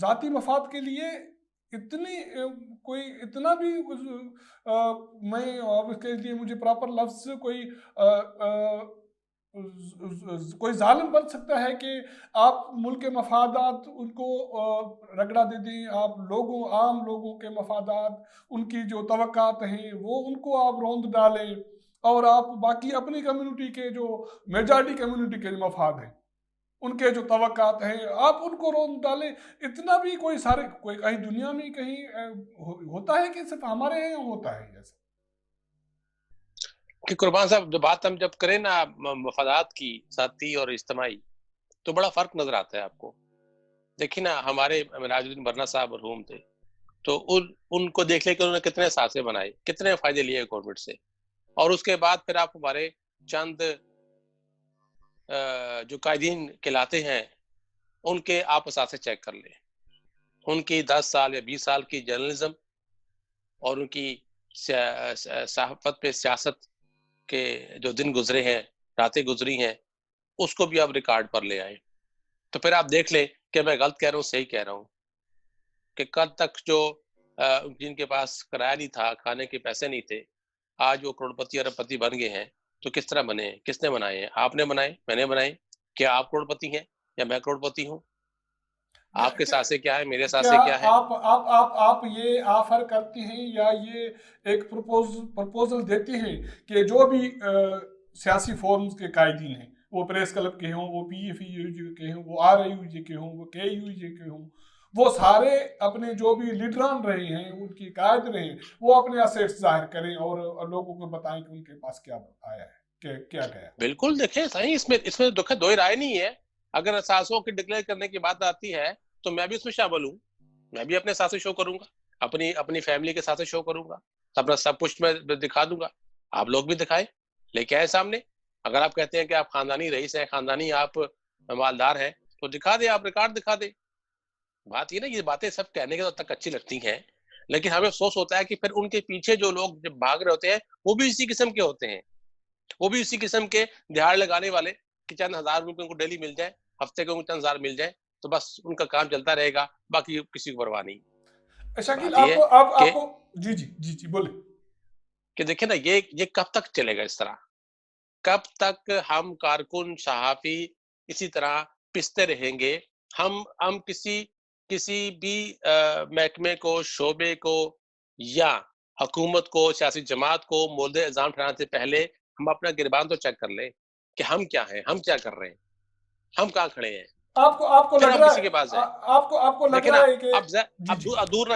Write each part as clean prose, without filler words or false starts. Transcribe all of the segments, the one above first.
ذاتی مفاد کے لیے اتنی کوئی اتنا بھی میں اب اس کے لیے مجھے پراپر لفظ کوئی ظالم بن سکتا ہے کہ آپ ملک کے مفادات ان کو رگڑا دے دیں، آپ عام لوگوں کے مفادات، ان کی جو توقعات ہیں وہ ان کو آپ روند ڈالیں، اور آپ باقی اپنی کمیونٹی کے جو میجارٹی کمیونٹی کے مفاد ہیں، ان کے جو توقعات ہیں آپ ان کو روند ڈالیں۔ اتنا بھی کوئی کہیں دنیا میں کہیں ہوتا ہے کہ صرف ہمارے یہاں ہوتا ہے ایسا؟ کہ قربان صاحب جو بات ہم جب کریں نا مفادات کی ذاتی اور اجتماعی، تو بڑا فرق نظر آتا ہے آپ کو. دیکھیں نا ہمارے راج الدین برنا صاحب مرحوم تھے، تو ان کو دیکھ لے کہ انہوں نے کتنے سانسے بنائے، کتنے فائدے لیے گورنمنٹ سے. اور اس کے بعد پھر آپ ہمارے چند جو قائدین کہلاتے ہیں ان کے آپ اثاثے چیک کر لیں، ان کی 10 سال یا 20 سال کی جرنلزم اور ان کی صحافت پہ سیاست کے جو دن گزرے ہیں، راتیں گزری ہیں، اس کو بھی آپ ریکارڈ پر لے آئیں. تو پھر آپ دیکھ لیں کہ میں غلط کہہ رہا ہوں صحیح کہہ رہا ہوں، کہ کل تک جو جن کے پاس کرایہ نہیں تھا، کھانے کے پیسے نہیں تھے، آج وہ کروڑ پتی ارب پتی بن گئے ہیں. تو کس طرح بنے ہیں؟ کس نے بنائے ہیں؟ آپ نے بنائے، میں نے بنائے. کیا آپ کروڑ پتی ہیں یا میں کروڑ پتی ہوں؟ آپ کے ساتھ سے کیا ہے، میرے ساتھ کیا سے کیا ہے؟ آپ یہ آفر کرتے ہیں یا یہ ایک پرپوزل دیتے ہیں کہ جو بھی سیاسی فورمز کے قائدین ہیں، وہ پریس کلب کے ہوں، وہ پی ایف یو جے کے ہوں، وہ آر یو جے کے ہوں، وہ کے یو جے کے ہوں، وہ سارے اپنے جو بھی لیڈران رہے ہیں، ان کی قائد رہے ہیں، وہ اپنے اسیٹس ظاہر کریں اور لوگوں کو بتائیں کہ ان کے پاس کیا آیا ہے، کیا گیا. بالکل دیکھیں صحیح، اس میں دکھ دو رائے نہیں ہے. اگر اثاثوں کی ڈکلیئر کرنے کی بات آتی ہے تو میں بھی اس میں شامل ہوں، میں بھی اپنے ساتھ شو کروں گا، اپنی فیملی کے ساتھ شو کروں گا، اپنا سب کچھ میں دکھا دوں گا. آپ لوگ بھی دکھائیں، لے کے آئے سامنے. اگر آپ کہتے ہیں کہ آپ خاندانی رئیس ہیں، خاندانی آپ مالدار ہیں، تو دکھا دیں، آپ ریکارڈ دکھا دیں. بات یہ نا، یہ باتیں سب کہنے کے تک اچھی لگتی ہیں، لیکن ہمیں افسوس ہوتا ہے کہ پھر ان کے پیچھے جو لوگ جب بھاگ رہے ہوتے ہیں وہ بھی اسی قسم کے ہوتے ہیں، وہ بھی اسی قسم کے دہاڑ لگانے والے کہ چند ہزار روپے ان کو ڈیلی مل جائے، ہفتے کو چند ہزار مل جائے، تو بس ان کا کام چلتا رہے گا، باقی کسی کو پرواہ نہیں. شکیل، بات یہ ہے آپ کہ کو جی بولے. کہ دیکھیں نا، یہ کب تک چلے گا اس طرح؟ کب تک ہم کارکن صحافی اسی طرح پستے رہیں گے؟ ہم کسی بھی محکمے کو، شعبے کو یا حکومت کو، سیاسی جماعت کو مورد الزام ٹھہرانے سے پہلے ہم اپنا گریبان تو چیک کر لیں کہ ہم کیا ہیں، ہم کیا کر رہے ہیں، ہم کہاں کھڑے ہیں، آپ کو پھر لگ ہم رہا کسی ہے کے پاس جائیں. آپ کو لگ دیکھیں نا، رہا ہے کہ اب دور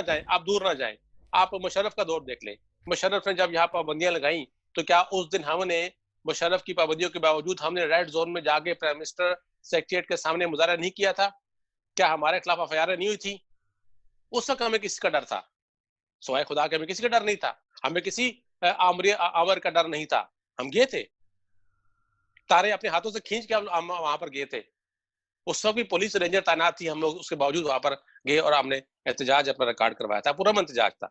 نہ جائیں، آپ مشرف کا دور دیکھ لیں. مشرف نے جب یہاں پابندیاں لگائیں تو کیا اس دن ہم نے مشرف کی پابندیوں کے باوجود ہم نے ریڈ زون میں جا کے پرائم منسٹر سیکریٹریٹ کے سامنے مظاہرہ نہیں کیا تھا؟ کیا ہمارے خلاف ایف آئی آر نہیں ہوئی تھی؟ اس وقت ہمیں کسی کا ڈر تھا؟ سوائے خدا کے ہمیں کسی کا ڈر نہیں تھا، ہمیں کسی آمر کا ڈر نہیں تھا. ہم گئے تھے، تارے اپنے ہاتھوں سے کھینچ کے ہم وہاں پر گئے تھے. اس وقت بھی پولیس رینجر تعینات تھی، ہم لوگ اس کے باوجود وہاں پر گئے اور ہم نے احتجاج اپنا ریکارڈ کروایا تھا، پورا احتجاج تھا.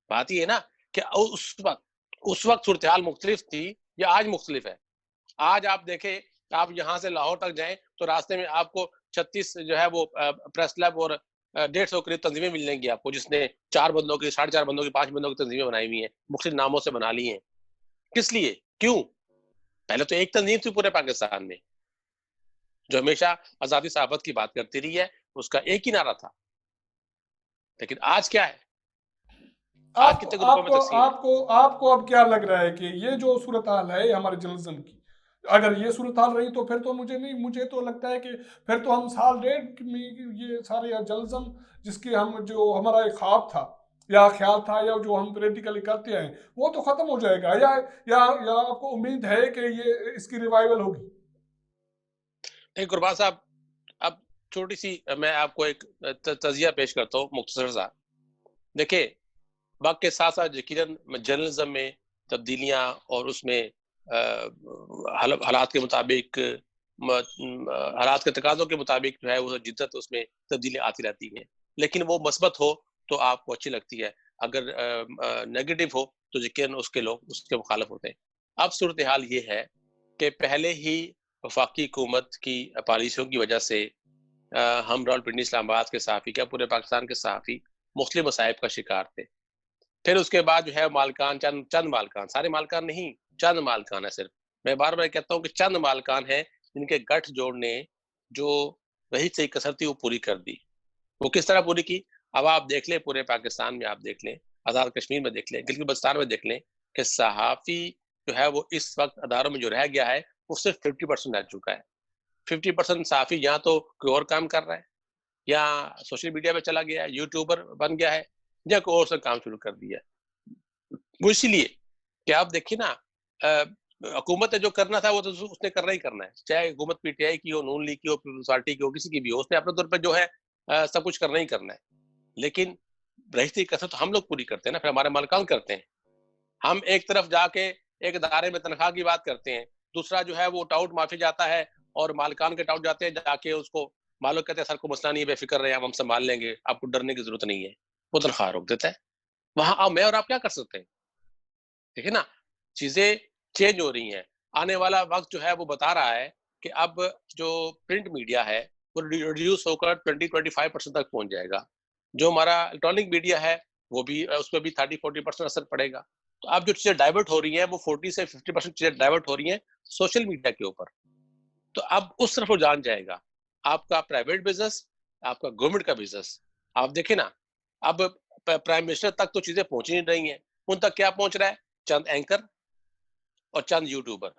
بات یہ ہے نا کہ اس وقت صورتحال مختلف تھی یا آج مختلف ہے. آج آپ دیکھیں، آپ یہاں سے لاہور تک جائیں تو راستے میں آپ کو 36 جو ہے وہ پریس کلب اور 150 قریب تنظیمیں مل جائیں گی آپ کو، جس نے 4 بندوں کی، 4.5 بندوں کی، 5 بندوں کی تنظیمیں بنائی ہوئی ہیں، مختلف ناموں سے بنا لی ہیں. کس لیے؟ کیوں؟ پہلے تو ایک تنظیم تھی پورے پاکستان میں جو ہمیشہ آزادی صحافت کی بات کرتی رہی ہے، اس کا ایک ہی نعرہ تھا. لیکن آج کیا ہے؟ آج کتنے گروپوں میں تقسیم ہے؟ آپ کو اب کیا لگ رہا ہے کہ یہ جو صورتحال ہے ہمارے جرنلزم کی، اگر یہ صورتحال رہی تو پھر تو مجھے تو لگتا ہے کہ پھر تو ہم سال ڈیڑھ میں یہ سارے جرنلزم جس کے جو ہمارا ایک خواب تھا یا خیال تھا یا جو ہم پریکٹیکلی کرتے ہیں وہ تو ختم ہو جائے گا، یا آپ کو امید ہے کہ یہ اس کی ریوائول ہوگی؟ نہیں قربان صاحب، اب چھوٹی سی میں آپ کو ایک تجزیہ پیش کرتا ہوں مختصر سا. دیکھیں، وقت کے ساتھ ساتھ یقیناً جرنلزم میں تبدیلیاں اور اس میں حالات کے مطابق، حالات کے تقاضوں کے مطابق جو ہے وہ جدت، اس میں تبدیلیاں آتی رہتی ہیں. لیکن وہ مثبت ہو تو آپ کو اچھی لگتی ہے، اگر نیگیٹو ہو تو یقیناً اس کے لوگ اس کے مخالف ہوتے ہیں. اب صورتحال یہ ہے کہ پہلے ہی وفاقی حکومت کی پالیسیوں کی وجہ سے ہم راولپنڈی اسلام آباد کے صحافی کیا پورے پاکستان کے صحافی مختلف مصائب کا شکار تھے. پھر اس کے بعد جو ہے مالکان چند مالکان، سارے مالکان نہیں، چند مالکان ہے صرف. میں بار بار کہتا ہوں کہ چند مالکان ہیں جن کے گٹھ جوڑ نے جو وہی صحیح کسر تھی وہ پوری کر دی. وہ کس طرح پوری کی؟ اب آپ دیکھ لیں پورے پاکستان میں، آپ دیکھ لیں آزاد کشمیر میں دیکھ لیں، گلگت بلتستان میں دیکھ لیں کہ صحافی جو ہے وہ اس وقت اداروں میں جو رہ گیا ہے وہ صرف 50% رہ چکا ہے. 50% صحافی یا تو کوئی اور کام کر رہا ہے، یا سوشل میڈیا پہ چلا گیا ہے، یوٹیوبر بن گیا ہے، یا کوئی اور سے کام شروع کر دیا ہے. وہ اسی لیے کہ آپ دیکھیں نا، حکومت نے جو کرنا تھا وہ تو اس نے کرنا ہی کرنا ہے، چاہے حکومت پی ٹی آئی کی ہو، نون لیگ کی ہو، پیپلز پارٹی کی ہو، کسی کی بھی ہو، اس نے اپنے طور پہ جو ہے سب کچھ کرنا ہی کرنا ہے. لیکن رہتی کثرت ہم لوگ پوری کرتے ہیں نا، پھر ہمارے مالکان کرتے ہیں. ہم ایک طرف جا کے ایک ادارے میں تنخواہ کی بات کرتے ہیں، دوسرا جو ہے وہ ٹاؤٹ معافی جاتا ہے اور مالکان کے ٹاؤٹ جاتے ہیں، جا کے اس کو مالک کہتے ہیں سر کو مسئلہ نہیں ہے، بے فکر رہے، ہم سنبھال لیں گے، آپ کو ڈرنے کی ضرورت نہیں ہے. وہ تنخواہ روک دیتا ہے. وہاں اب میں اور آپ کیا کر سکتے ہیں؟ دیکھیں نا، چیزیں چینج ہو رہی ہیں. آنے والا وقت جو ہے وہ بتا رہا ہے کہ اب جو پرنٹ میڈیا ہے وہ ریڈیوس ہو کر 20-25% تک پہنچ جائے گا. جو ہمارا الیکٹرانک میڈیا ہے وہ بھی اس پہ بھی 30-40% اثر پڑے گا. تو اب جو چیزیں ڈائیورٹ ہو رہی ہیں وہ 40 سے 50% چیزیں ڈائیورٹ ہو رہی ہیں سوشل میڈیا کے اوپر. تو اب اس طرف وہ جان جائے گا. آپ کا پرائیویٹ بزنس، آپ کا گورنمنٹ کا بزنس. آپ دیکھیں نا، اب پرائم منسٹر تک تو چیزیں پہنچ نہیں رہی ہیں. ان تک کیا پہنچ رہا ہے؟ چند اینکر اور چند یوٹیوبر.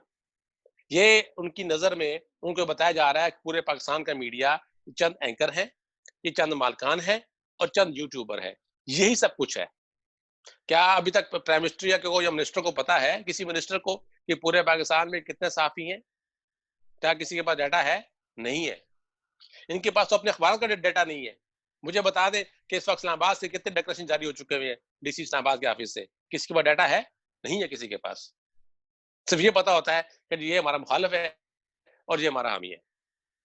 یہ ان کی نظر میں ان کو بتایا جا رہا ہے کہ پورے پاکستان کا میڈیا چند اینکر ہیں، یہ چند مالکان ہیں اور چند یوٹیوبر ہیں، یہی سب کچھ ہے. کیا ابھی تک پرائم منسٹر یا منسٹر کو پتا ہے، کسی منسٹر کو، کہ پورے پاکستان میں کتنے صحافی ہیں؟ کیا کسی کے پاس ڈیٹا ہے؟ نہیں ہے. ان کے پاس تو اپنے اخبار کا ڈیٹا نہیں ہے. مجھے بتا دیں کہ اس وقت اسلام آباد سے کتنے ڈیکریشن جاری ہو چکے ہوئے ہیں ڈی سی اسلام آباد کے آفس سے؟ کسی کے پاس ڈیٹا ہے؟ نہیں ہے کسی کے پاس. صرف یہ پتا ہوتا ہے کہ یہ ہمارا مخالف ہے اور یہ ہمارا حامی ہے.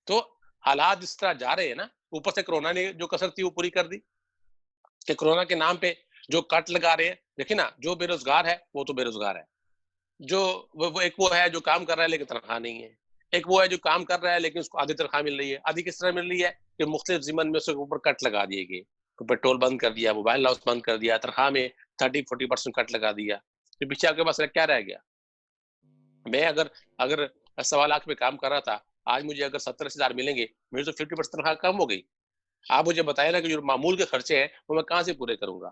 تو حالات اس طرح جا رہے ہیں نا، اوپر سے کرونا نے جو کسر تھی وہ پوری کر دی کہ کرونا کے نام پہ جو کٹ لگا رہے ہیں. دیکھیں نا، جو بے روزگار ہے وہ تو بے روزگار ہے، جو ایک وہ ہے جو کام کر رہا ہے لیکن تنخواہ نہیں ہے، ایک وہ ہے جو کام کر رہا ہے لیکن اس کو آدھی تنخواہ مل رہی ہے. آدھی کس طرح مل رہی ہے؟ کہ مختلف ضمن میں اس کے اوپر کٹ لگا دیے گئے، پیٹرول بند کر دیا، موبائل ہاؤس بند کر دیا، تنخواہ میں 30-40% کٹ لگا دیا. تو پیچھے آپ کے پاس کیا رہ گیا؟ میں اگر 1.25 لاکھ پہ کام کر رہا تھا، آج مجھے اگر 70-80 ہزار ملیں گے، میری تو 50% تنخواہ کم ہو گئی. آپ مجھے بتائیں نا کہ جو معمول کے خرچے ہیں وہ میں کہاں سے پورے کروں گا؟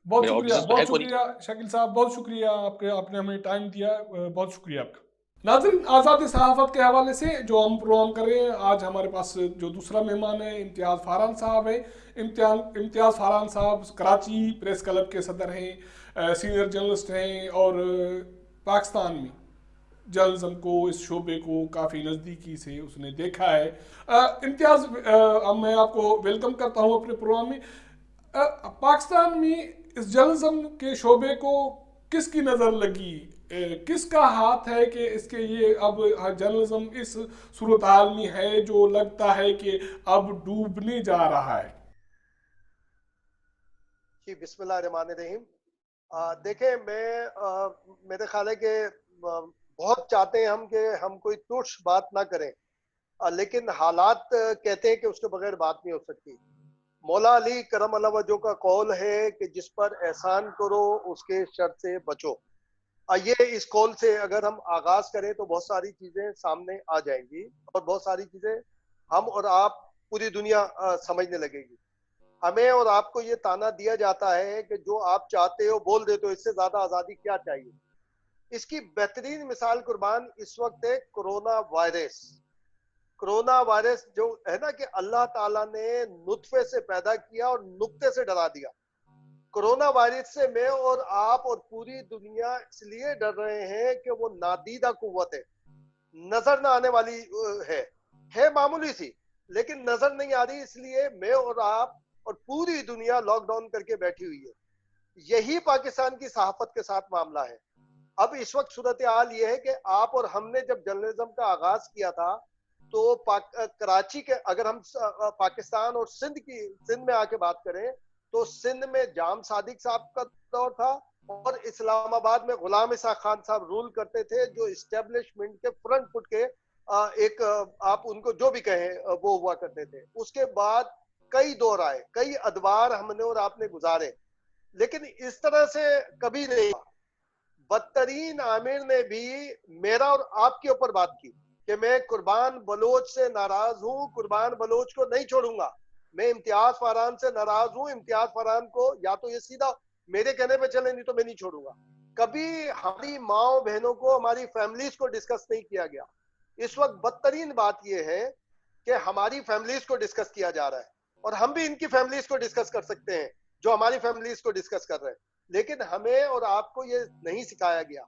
بہت میرا اور شکریہ، بزنس تو ہے بہت کوئی نہیں. شکریہ شکیل صاحب، بہت شکریہ آپ نے ہمیں ٹائم دیا، بہت شکریہ آپ کا. ناظرین، آزادی صحافت کے حوالے سے جو ہم پروگرام کر رہے ہیں، آج ہمارے پاس جو دوسرا مہمان ہے امتیاز فاران صاحب ہے. امتیاز فاران صاحب کراچی پریس کلب کے صدر ہیں، سینئر جرنلسٹ ہیں اور پاکستان میں جرنلزم کو، اس شعبے کو کافی نزدیکی سے اس نے دیکھا ہے. امتیاز، میں آپ کو ویلکم کرتا ہوں اپنے پروگرام میں. پاکستان میں اس جرنلزم کے شعبے کو کس کی نظر لگی، کس کا ہاتھ ہے کہ اس کے یہ اب جرنلزم اس صورتحال میں ہے جو لگتا ہے کہ اب ڈوبنے جا رہا ہے؟ جی، بسم اللہ الرحمن الرحیم. دیکھیں، میرے خیال ہے کہ بہت چاہتے ہیں ہم کہ ہم کوئی ترش بات نہ کریں، لیکن حالات کہتے ہیں کہ اس کے بغیر بات نہیں ہو سکتی. مولا علی کرم اللہ وجہ کا قول ہے کہ جس پر احسان کرو اس کے شر سے بچو. یہ اس قول سے اگر ہم آغاز کریں تو بہت ساری چیزیں سامنے آ جائیں گی اور بہت ساری چیزیں ہم اور آپ، پوری دنیا سمجھنے لگے گی. ہمیں اور آپ کو یہ تانا دیا جاتا ہے کہ جو آپ چاہتے ہو بول دیتے ہو، اس سے زیادہ آزادی کیا چاہیے. اس کی بہترین مثال قربان اس وقت ہے کرونا وائرس. کرونا وائرس جو ہے نا کہ اللہ تعالیٰ نے نطفے سے پیدا کیا اور نقطے سے ڈرا دیا. کرونا وائرس سے میں اور آپ اور پوری دنیا اس لیے ڈر رہے ہیں کہ وہ نادیدہ قوت ہے، نظر نہ آنے والی ہے معمولی سی، لیکن نظر نہیں آ رہی. اس لیے میں اور آپ اور پوری دنیا لاک ڈاؤن کر کے بیٹھی ہوئی ہے. یہی پاکستان کی صحافت کے ساتھ معاملہ ہے. اب اس وقت صورتحال یہ ہے کہ آپ اور ہم نے جب جرنلزم کا آغاز کیا تھا تو کراچی کے، اگر ہم پاکستان اور سندھ میں آ کے بات کریں تو سندھ میں جام صادق صاحب کا دور تھا اور اسلام آباد میں غلام اسحاق خان صاحب رول کرتے تھے، جو اسٹیبلشمنٹ کے فرنٹ فٹ کے ایک آپ ان کو جو بھی کہیں وہ ہوا کرتے تھے. اس کے بعد کئی دور آئے, کئی ادوار ہم نے اور آپ نے گزارے, لیکن اس طرح سے کبھی نہیں. بدترین عامر نے بھی میرا اور آپ کے اوپر بات کی کہ میں قربان بلوچ سے ناراض ہوں, قربان بلوچ کو نہیں چھوڑوں گا. میں امتیاز فاران سے ناراض ہوں, امتیاز فاران کو یا تو یہ سیدھا میرے کہنے پہ چلے, نہیں تو میں نہیں چھوڑوں گا. کبھی ہماری ماں بہنوں کو, ہماری فیملیز کو ڈسکس نہیں کیا گیا. اس وقت بدترین بات یہ ہے کہ ہماری فیملیز کو ڈسکس کیا جا رہا ہے, اور ہم بھی ان کی فیملیز کو ڈسکس کر سکتے ہیں جو ہماری فیملیز کو ڈسکس کر رہے ہیں, لیکن ہمیں اور آپ کو یہ نہیں سکھایا گیا.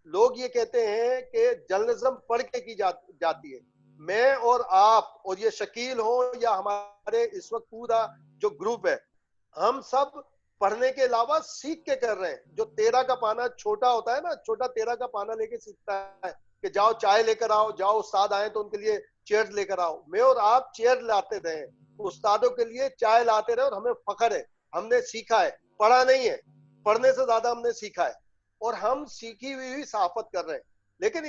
لوگ یہ کہتے ہیں کہ جرنلزم پڑھ کے کی جاتی ہے. میں اور آپ اور یہ شکیل ہوں یا ہمارے اس وقت پورا جو گروپ ہے, ہم سب پڑھنے کے علاوہ سیکھ کے کر رہے ہیں. جو 13 کا پانا چھوٹا ہوتا ہے نا, چھوٹا 13 کا پانا لے کے سیکھتا ہے کہ جاؤ چائے لے کر آؤ, جاؤ استاد آئے تو ان کے لیے چیئر لے کر آؤ. میں اور آپ چیئر لاتے رہے, استادوں کے لیے چائے لاتے رہے, اور ہمیں فخر ہے, ہم نے سیکھا ہے, پڑھا نہیں ہے, پڑھنے سے زیادہ ہم نے سیکھا ہے, اور ہم سیکھی ہوئی صحافت کر رہے ہیں. لیکن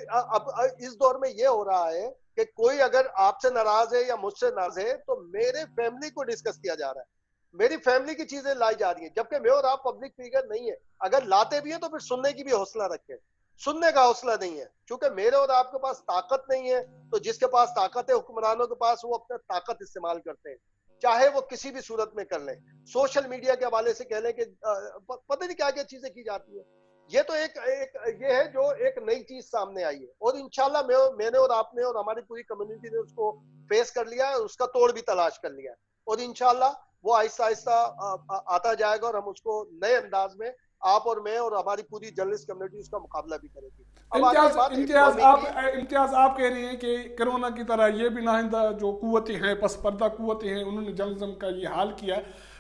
اب اس دور میں یہ ہو رہا ہے کہ کوئی اگر آپ سے ناراض ہے یا مجھ سے ناراض ہے تو میرے فیملی کو ڈسکس کیا جا رہا ہے, میری فیملی کی چیزیں لائی جا رہی ہیں, جبکہ میں اور آپ پبلک فگر نہیں ہے. اگر لاتے بھی ہیں تو پھر سننے کی بھی حوصلہ رکھیں. سننے کا حوصلہ نہیں ہے, چونکہ میرے اور آپ کے پاس طاقت نہیں ہے. تو جس کے پاس طاقت ہے, حکمرانوں کے پاس, وہ اپنا طاقت استعمال کرتے ہیں, چاہے وہ کسی بھی صورت میں کر لیں. سوشل میڈیا کے حوالے سے کہہ لیں کہ پتہ نہیں کیا کیا چیزیں کی جاتی ہیں. یہ تو ایک یہ ہے جو ایک نئی چیز سامنے آئی ہے, اور انشاءاللہ میں نے اور آپ نے اور ہماری پوری کمیونٹی نے اس کو فیس کر لیا ہے, اس کا توڑ بھی تلاش کر لیا ہے, اور انشاءاللہ وہ آہستہ آہستہ آتا جائے گا, اور ہم اس کو نئے انداز میں آپ اور میں اور ہماری پوری جرنلسٹ کمیونٹی اس کا مقابلہ بھی کرے گی. اب آ جائے بات اکنامی کی. امتیاز آپ کہہ رہے ہیں کہ کرونا کی طرح یہ بھی نمائندہ جو قوتیں ہیں, پس پردہ قوتیں ہیں, انہوں نے جرنلزم کا یہ حال کیا,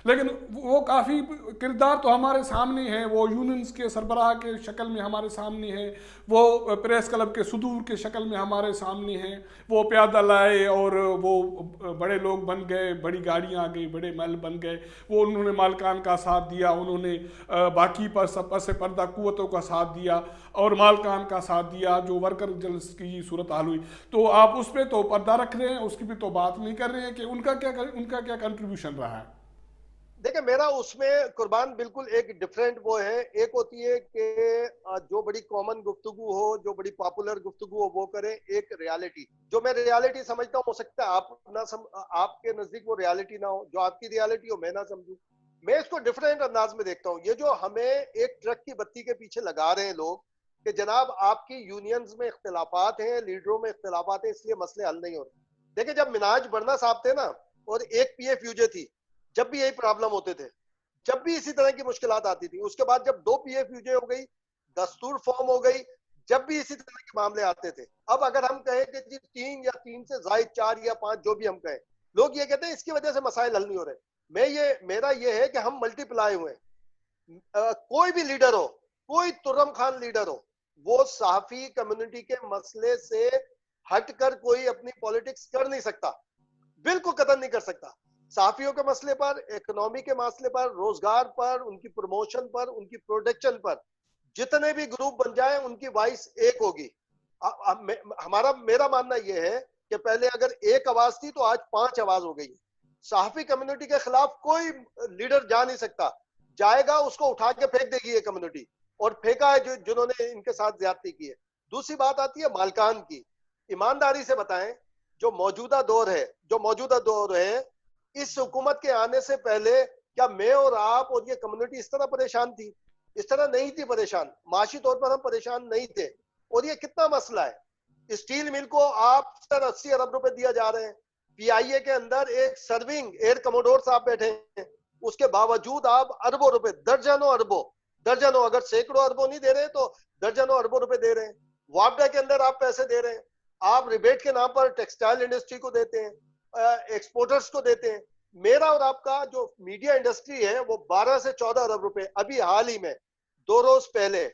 لیکن وہ کافی کردار تو ہمارے سامنے ہیں. وہ یونینز کے سربراہ کے شکل میں ہمارے سامنے ہیں, وہ پریس کلب کے صدور کے شکل میں ہمارے سامنے ہیں. وہ پیادہ لائے اور وہ بڑے لوگ بن گئے, بڑی گاڑیاں آ گئی, بڑے محل بن گئے. وہ انہوں نے مالکان کا ساتھ دیا, انہوں نے باقی پس پردہ قوتوں کا ساتھ دیا, اور مالکان کا ساتھ دیا جو ورکر جلس کی صورتحال ہوئی. تو آپ اس پہ تو پردہ رکھ رہے ہیں, اس کی بھی تو بات نہیں کر رہے ہیں کہ ان کا کیا کنٹریبیوشن رہا ہے. دیکھیں میرا اس میں قربان بالکل ایک ڈیفرنٹ وہ ہے. ایک ہوتی ہے کہ جو بڑی کامن گفتگو ہو, جو بڑی پاپولر گفتگو ہو, وہ کریں. ایک ریالٹی جو میں ریالٹی سمجھتا ہوں, ہو سکتا ہے آپ کے نزدیک وہ ریالٹی نہ ہو, جو آپ کی ریالٹی ہو میں نہ سمجھوں. میں اس کو ڈیفرنٹ انداز میں دیکھتا ہوں. یہ جو ہمیں ایک ٹرک کی بتی کے پیچھے لگا رہے ہیں لوگ کہ جناب آپ کی یونینز میں اختلافات ہیں, لیڈروں میں اختلافات ہیں, اس لیے مسئلے حل نہیں ہو رہے. دیکھیں جب مناج برنا صاحب تھے نا, اور ایک پی ایف یو جے تھی, جب بھی یہی پرابلم ہوتے تھے, جب بھی اسی طرح کی مشکلات آتی تھی. اس کے بعد جب 2 پی ایف یو جے ہو گئی, دستور فارم ہو گئی, جب بھی اسی طرح کے معاملے آتے تھے. اب اگر ہم کہیں کہ جی 3 یا 3 سے زائد 4 یا 5 جو بھی ہم کہیں, لوگ یہ کہتے ہیں اس کی وجہ سے مسائل حل نہیں ہو رہے. میرا یہ ہے کہ ہم ملٹی پلائی ہوئے. کوئی بھی لیڈر ہو, کوئی ترم خان لیڈر ہو, وہ صحافی کمیونٹی کے مسئلے سے ہٹ کر کوئی اپنی پالیٹکس کر نہیں سکتا, بالکل قدر نہیں کر سکتا. صحافیوں کے مسئلے پر, اکنامی کے مسئلے پر, روزگار پر, ان کی پروموشن پر, ان کی پروڈکشن پر جتنے بھی گروپ بن جائیں ان کی وائس ایک ہوگی. میرا ماننا یہ ہے کہ پہلے اگر ایک آواز تھی تو آج 5 آواز ہو گئی. صحافی کمیونٹی کے خلاف کوئی لیڈر جا نہیں سکتا, جائے گا اس کو اٹھا کے پھینک دے گی یہ کمیونٹی, اور پھینکا ہے جنہوں نے ان کے ساتھ زیادتی کی ہے. دوسری بات آتی ہے مالکان کی. ایمانداری سے بتائیں, جو موجودہ دور ہے اس حکومت کے آنے سے پہلے کیا میں اور آپ اور یہ کمیونٹی اس طرح پریشان تھی؟ اس طرح نہیں تھی پریشان. معاشی طور پر ہم پریشان نہیں تھے. اور یہ کتنا مسئلہ ہے, اسٹیل مل کو آپ 80 ارب روپے دیا جا رہے ہیں, پی آئی اے کے اندر ایک سرونگ ایئر کموڈور صاحب بیٹھے ہیں, اس کے باوجود آپ اربوں روپے, درجنوں اگر سینکڑوں اربوں نہیں دے رہے تو درجنوں اربوں روپے دے رہے ہیں. وابڈا کے اندر آپ پیسے دے رہے ہیں, آپ ریبیٹ کے نام پر ٹیکسٹائل انڈسٹری کو دیتے ہیں, ایکسپورٹرز کو دیتے ہیں. میرا اور آپ کا جو میڈیا انڈسٹری ہے وہ 12 سے 14 ارب روپے. ابھی حال ہی میں 2 روز پہلے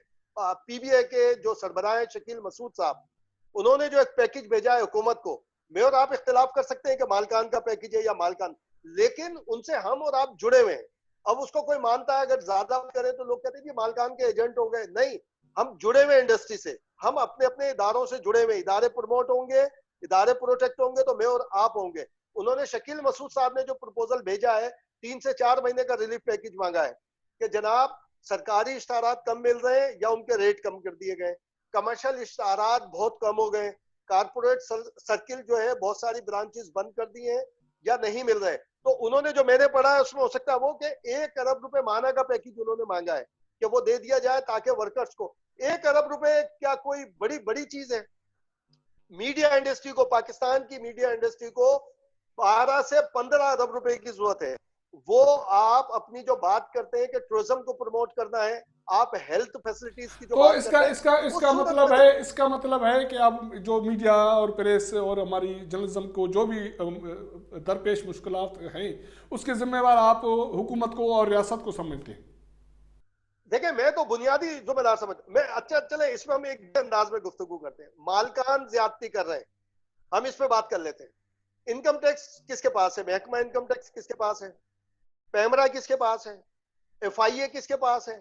پی بی اے کے جو سربراہ ہیں شکیل مسعود صاحب, انہوں نے جو ایک پیکج بھیجا ہے حکومت کو, میں اور آپ اختلاف کر سکتے ہیں کہ مالکان کا پیکج ہے یا مالکان, لیکن ان سے ہم اور آپ جڑے ہوئے ہیں. اب اس کو کوئی مانتا ہے, اگر زیادہ کرے تو لوگ کہتے ہیں کہ مالکان کے ایجنٹ ہو گئے. نہیں, ہم جڑے ہوئے انڈسٹری سے, ہم اپنے اپنے اداروں سے جڑے ہوئے, ادارے پروموٹ ہوں گے, ادارے پروٹیکٹ ہوں گے تو میں اور آپ ہوں گے. انہوں نے شکیل مسعود صاحب نے جو پروپوزل بھیجا ہے 3 سے 4 مہینے کا ریلیف پیکج مانگا ہے کہ جناب سرکاری اشتہارات کم مل رہے ہیں یا ان کے ریٹ کم کر دیے گئے, کمرشل اشتہارات بہت کم ہو گئے, کارپوریٹ سرکل جو ہے بہت ساری برانچز بند کر دیے ہیں یا نہیں مل رہے. تو انہوں نے جو میں نے پڑھا ہے اس میں ہو سکتا ہے وہ کہ 1 ارب روپے ماہانہ کا پیکج انہوں نے مانگا ہے کہ وہ دے دیا جائے تاکہ ورکرز کو. 1 ارب روپے کیا کوئی بڑی چیز ہے؟ میڈیا انڈسٹری کو, پاکستان کی میڈیا انڈسٹری کو 12 سے 15 ارب روپے کی ضرورت ہے. وہ آپ اپنی جو بات کرتے ہیں کہ ٹورزم کو پروموٹ کرنا ہے, آپ ہیلتھ فیسلٹیز کی جو تو بات اس کرتے ہیں کا مطلب ہے کہ اب جو میڈیا اور پریس اور ہماری جرنلزم کو جو بھی درپیش مشکلات ہیں اس کے ذمہ وار آپ حکومت کو اور ریاست کو سمجھتے ہیں؟ دیکھیں میں تو بنیادی ذمہ دار سمجھتا میں. اچھا چلے اس میں ہم ایک انداز میں گفتگو کرتے ہیں. مالکان زیادتی کر رہے ہیں, ہم اس پہ بات کر لیتے ہیں. انکم ٹیکس کس کے پاس ہے؟ محکمہ انکم ٹیکس کس کے پاس ہے؟ پیمرا کس کے پاس ہے؟ ایف آئی اے کس کے پاس ہے؟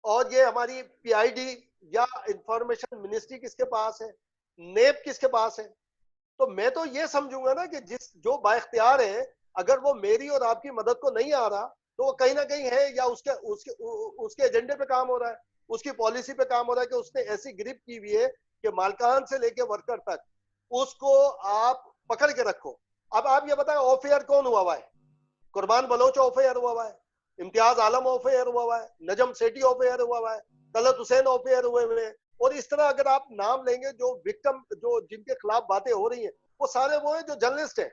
اور یہ ہماری پی آئی ڈی یا انفارمیشن منسٹری کس کے پاس ہے؟ نیب کس کے پاس ہے؟ تو میں تو یہ سمجھوں گا نا کہ جو با اختیار ہے, اگر وہ میری اور آپ کی مدد کو نہیں آ رہا تو وہ کہیں نہ کہیں ہے یا اس کے ایجنڈے پہ کام ہو رہا ہے, اس کی پالیسی پہ کام ہو رہا ہے کہ اس نے ایسی گرپ کی ہوئی ہے کہ مالکان سے لے کے ورکر تک اس کو آپ پکڑ کے رکھو. اب آپ یہ بتائیں آف ایئر کون ہوا ہے؟ قربان بلوچ آف ایئر ہوا ہے, امتیاز عالم آف ایئر ہوا ہے, نجم سیٹھی آف ایئر ہوا ہے, طلعت حسین آف ایئر ہوئے ہوئے ہیں. اور اس طرح اگر آپ نام لیں گے جو وکٹم جو جن کے خلاف باتیں ہو رہی ہیں وہ سارے وہ ہیں جو جرنلسٹ ہیں.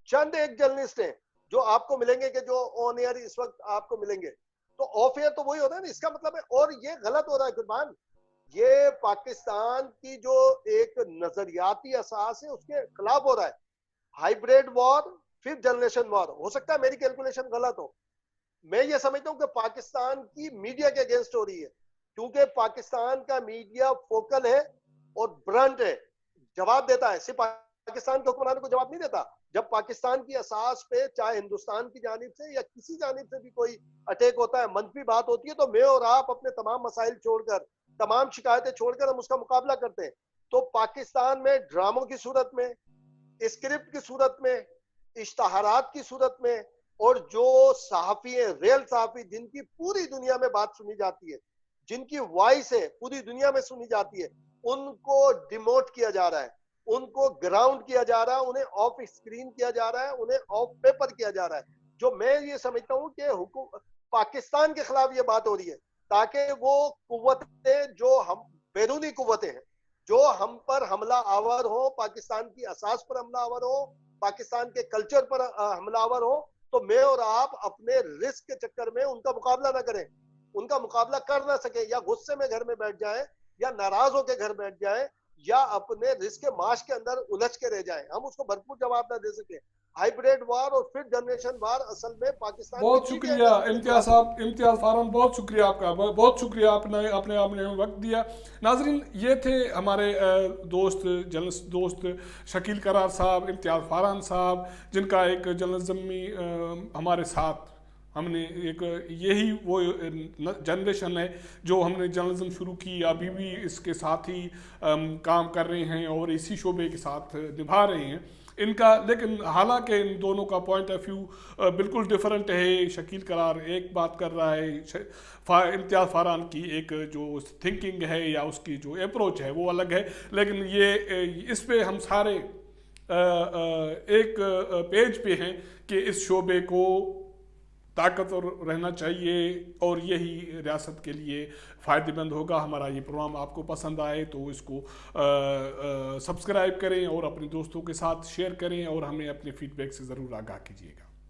چند ایک جرنلسٹ ہیں جو آپ کو ملیں گے کہ جو آن ایئر اس وقت آپ کو ملیں گے. تو آف ایئر تو وہی ہوتا ہے نا, اس کا مطلب ہے. اور یہ غلط ہو رہا ہے قربان, یہ پاکستان کی جو ایک نظریاتی اساس ہے اس کے خلاف ہو رہا ہے. ہائیبریڈ وار, 5th جنریشن وار. ہو سکتا ہے میری کیلکولیشن غلط ہو, میں یہ سمجھتا ہوں کہ پاکستان کی میڈیا کے اگینسٹ ہو رہی ہے کیونکہ پاکستان کا میڈیا فوکل ہے اور برنٹ ہے, جواب دیتا ہے. صرف پاکستان کے حکمرانوں کو جواب نہیں دیتا. جب پاکستان کی اساس پہ چاہے ہندوستان کی جانب سے یا کسی جانب سے بھی کوئی اٹیک ہوتا ہے, منفی بات ہوتی ہے, تو میں اور آپ اپنے تمام مسائل چھوڑ کر, تمام شکایتیں چھوڑ کر ہم اس کا مقابلہ کرتے ہیں. تو پاکستان میں ڈراموں کی صورت میں, اسکرپٹ کی صورت میں, اشتہارات کی صورت میں, اور جو صحافی ہیں, ریل صحافی جن کی پوری دنیا میں بات سنی جاتی ہے, جن کی وائس ہے پوری دنیا میں سنی جاتی ہے, ان کو ڈیموٹ کیا جا رہا ہے, ان کو گراؤنڈ کیا جا رہا ہے, انہیں آف اسکرین کیا جا رہا ہے, انہیں آف پیپر کیا جا رہا ہے. جو میں یہ سمجھتا ہوں کہ پاکستان کے خلاف یہ بات ہو رہی ہے تاکہ وہ قوتیں جو ہم بیرونی قوتیں ہیں جو ہم پر حملہ آور ہو, پاکستان کی اساس پر حملہ آور ہو, پاکستان کے کلچر پر حملہ آور ہو, تو میں اور آپ اپنے رسک کے چکر میں ان کا مقابلہ نہ کریں, ان کا مقابلہ کر نہ سکے, یا غصے میں گھر میں بیٹھ جائیں, یا ناراض ہو کے گھر بیٹھ جائیں, یا اپنے رسک کے معاش کے اندر الجھ کے رہ جائیں. ہم اس کو بھرپور جواب نہ دے سکے. ہائیبریڈ وار اور 5th جنریشن وار اصل میں پاکستان بہت شکریہ امتیاز صاحب, امتیاز فارن, بہت شکریہ آپ کا, بہت شکریہ آپ نے وقت دیا. ناظرین, یہ تھے ہمارے دوست جرنلسٹ دوست شکیل کرار صاحب, امتیاز فارن صاحب, جن کا ایک جرنلزمی ہمارے ساتھ ہم نے ایک یہی وہ جنریشن ہے جو ہم نے جرنلزم شروع کی, ابھی بھی اس کے ساتھ ہی کام کر رہے ہیں اور اسی شعبے کے ساتھ نبھا رہے ہیں ان کا. لیکن حالانکہ ان دونوں کا پوائنٹ آف ویو بالکل ڈیفرنٹ ہے. شکیل کرار ایک بات کر رہا ہے, امتیاز فاران کی ایک جو تھنکنگ ہے یا اس کی جو اپروچ ہے وہ الگ ہے. لیکن یہ اس پہ ہم سارے ایک پیج پہ ہیں کہ اس شعبے کو طاقتور رہنا چاہیے اور یہی ریاست کے لیے فائدہ مند ہوگا. ہمارا یہ پروگرام آپ کو پسند آئے تو اس کو سبسکرائب کریں اور اپنے دوستوں کے ساتھ شیئر کریں اور ہمیں اپنے فیڈ بیک سے ضرور آگاہ کیجیے گا.